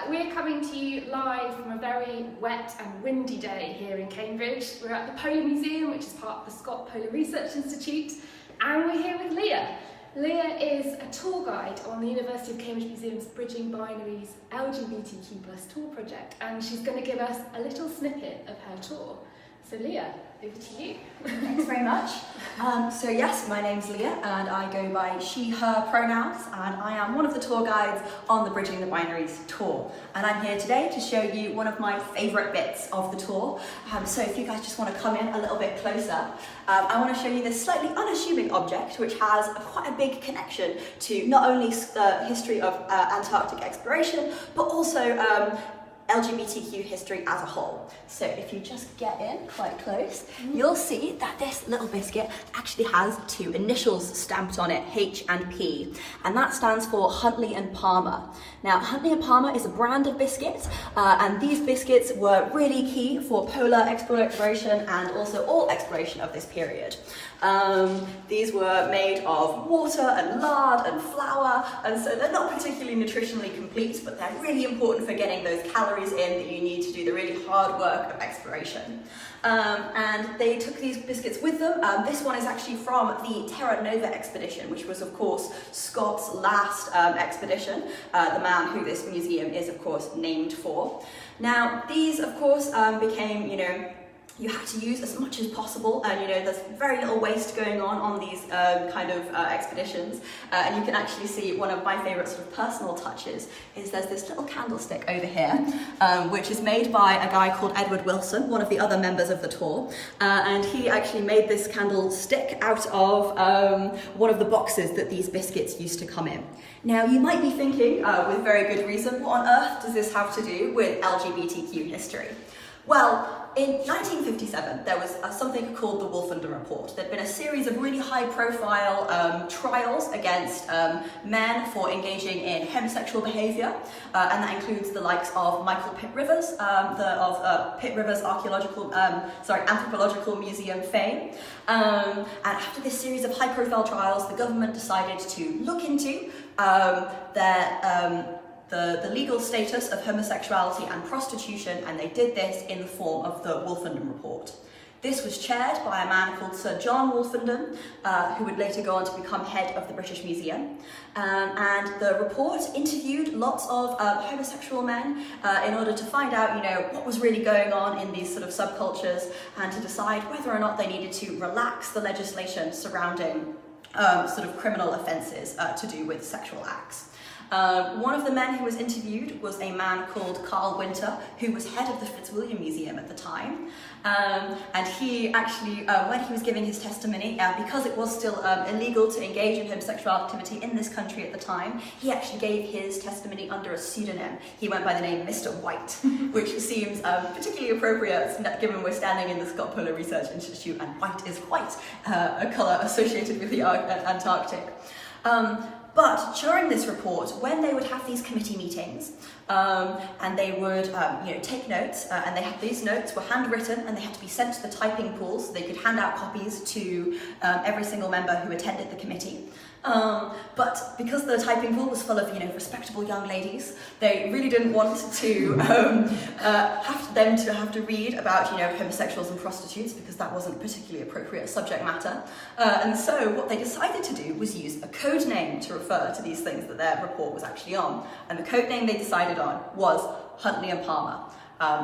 we're coming to you live from a very wet and windy day here in Cambridge. We're at the Polar Museum, which is part of the Scott Polar Research Institute, and we're here with Leah. Leah is a tour guide on the University of Cambridge Museum's Bridging Binaries LGBTQ+ tour project, and she's going to give us a little snippet of her tour. So Leah, over to you. Thanks very much. So yes, my name's Leah and I go by she, her pronouns, and I am one of the tour guides on the Bridging the Binaries tour. And I'm here today to show you one of my favourite bits of the tour. So if you guys just want to come in a little bit closer, I want to show you this slightly unassuming object which has quite a big connection to not only the history of Antarctic exploration, but also LGBTQ history as a whole. So if you just get in quite close, you'll see that this little biscuit actually has two initials stamped on it, H and P, and that stands for Huntley and Palmer. Now, Huntley and Palmer is a brand of biscuits, and these biscuits were really key for polar exploration and also all exploration of this period. These were made of water and lard and flour, and so they're not particularly nutritionally complete, but they're really important for getting those calories in that you need to do the really hard work of exploration. And they took these biscuits with them. This one is actually from the Terra Nova expedition, which was of course Scott's last expedition, the man who this museum is of course named for. Now these of course became, you have to use as much as possible, and there's very little waste going on these kind of expeditions, and you can actually see one of my favourite sort of personal touches is there's this little candlestick over here, which is made by a guy called Edward Wilson, one of the other members of the tour, and he actually made this candlestick out of one of the boxes that these biscuits used to come in. Now you might be thinking, with very good reason, what on earth does this have to do with LGBTQ history? Well, in 1957, there was something called the Wolfenden Report. There'd been a series of really high-profile trials against men for engaging in homosexual behaviour, and that includes the likes of Michael Pitt Rivers, of Pitt Rivers Anthropological Museum fame. And after this series of high-profile trials, the government decided to look into the legal status of homosexuality and prostitution, and they did this in the form of the Wolfenden Report. This was chaired by a man called Sir John Wolfenden, who would later go on to become head of the British Museum. And the report interviewed lots of homosexual men in order to find out, what was really going on in these sort of subcultures, and to decide whether or not they needed to relax the legislation surrounding sort of criminal offences to do with sexual acts. One of the men who was interviewed was a man called Carl Winter, who was head of the Fitzwilliam Museum at the time. And he actually, when he was giving his testimony, because it was still illegal to engage in homosexual activity in this country at the time, he actually gave his testimony under a pseudonym. He went by the name Mr. White, which seems particularly appropriate given we're standing in the Scott Polar Research Institute and white is quite a colour associated with the Antarctic. But during this report, when they would have these committee meetings, and they would take notes, and these notes were handwritten and they had to be sent to the typing pool so they could hand out copies to every single member who attended the committee. But because the typing pool was full of respectable young ladies, they really didn't want to have to read about homosexuals and prostitutes, because that wasn't particularly appropriate subject matter. And so what they decided to do was use a code name to refer to these things that their report was actually on. And the code name they decided on was Huntley and Palmer,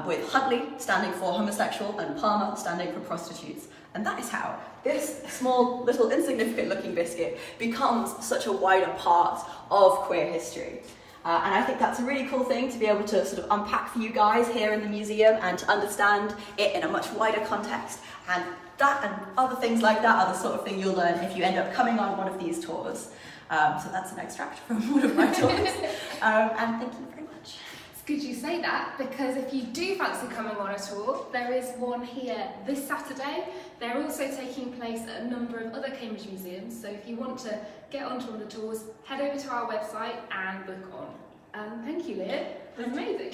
with Huntley standing for homosexual and Palmer standing for prostitutes. And that is how this small, little, insignificant-looking biscuit becomes such a wider part of queer history. And I think that's a really cool thing to be able to sort of unpack for you guys here in the museum and to understand it in a much wider context. And that and other things like that are the sort of thing you'll learn if you end up coming on one of these tours. So that's an extract from one of my tours. And thank you very much. Good you say that, because if you do fancy coming on a tour, there is one here this Saturday. They're also taking place at a number of other Cambridge museums, so if you want to get onto one of the tours, head over to our website and book on. Thank you, Leah. It was amazing.